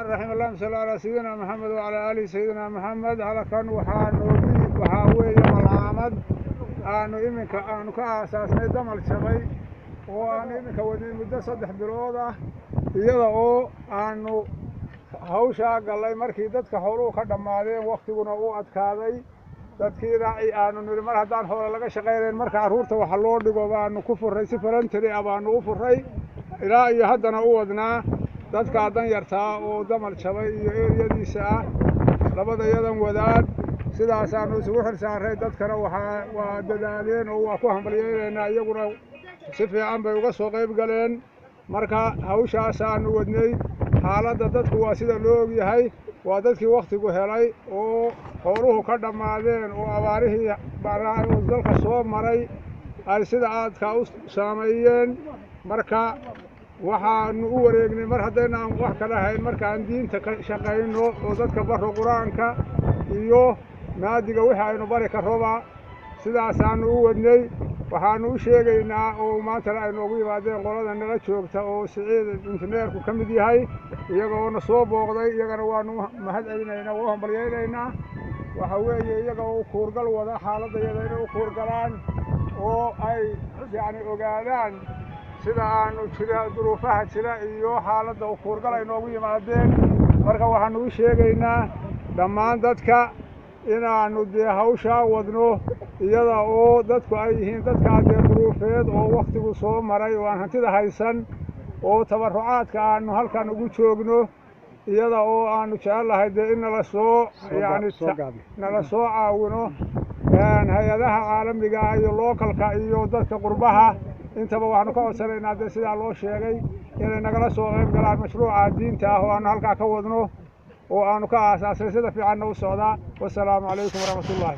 الرحيم اللهم صل على سيدنا محمد وعلى آل سيدنا محمد halkan waxaa weeye malcaamad aanu iminka ka aasaasnay damal jabay oo aan iminka wadnay muddo 3 bilood ah iyada oo aanu hawsha galay markii dadka xooluhu ka dhamaadeen waqtiguna uu adkaaday dadkii raaci aanu niri mar haddaan xoolo laga shaqeeyeen marka caruurta waxa loo dhigo baanu ku furay si farantiri abaanu u furay ilaa iyo haddana u wadnaa dadka dan yartaa oo damal jabay iyo eeriyadiisa labada yadan wadaad sidaas aanu isugu xirsaaray dadkana waa dadaaleen oo waa ku hambalyeynaa iyaguna si fiican bay uga soo qayb galeen marka hawshaas aanu wadnay xaaladda dadku waa sida loo og yahay waa dadkii waqtigu helay oo xooluhu ka dhamaadeen oo abaarihii dalka soo maray ay sida aadka u saameeyeen marka waxaanu u wareegnay mar haddayna aan wax kala hayn markaan diinta ka shaqayno oo dadka baro quraanka iyo maadiga wixii aynu bari karoba sidaasaanu u wadnay waxaanu u sheegaynaa oo maanta ay noogu yimaadeen qolada nala joogta oo siciid injineerku ka mid yahay iyagoo na soo booqday iyagana waanu mahad celinaynaa oo hambalyeynaa waxa weeye iyaga oo kuurgal wada xaaladayada inay u kuurgalaan oo ay yani ogaadaan sida aanu jira duruufaha jira iyo xaaladda u kuurgal ay noogu yimaadeen marka waxaanu u sheegaynaa dhammaan dadka inaanu dee hawshaa wadno iyada oo dadku ay yihiin dadkaa dee duruufeed oo waqtigu soo maray oo aan hantida haysan oo tabarrucaadka aanu halkan ugu joogno iyada oo aanu jecelahay dee in nala soo caawino hay-adaha caalamiga iyo lookalka iyo dadka qurbaha intaba waxaanu ka codsanaynaa dee sidaa loo sheegay inay nagala soo qayb galaan mashruuca diinta ah oo aanu halkaa ka wadno oo aanu ka aasaasay sida fiicanna u socdaa wassalaamu calaykum waraxmatullaahi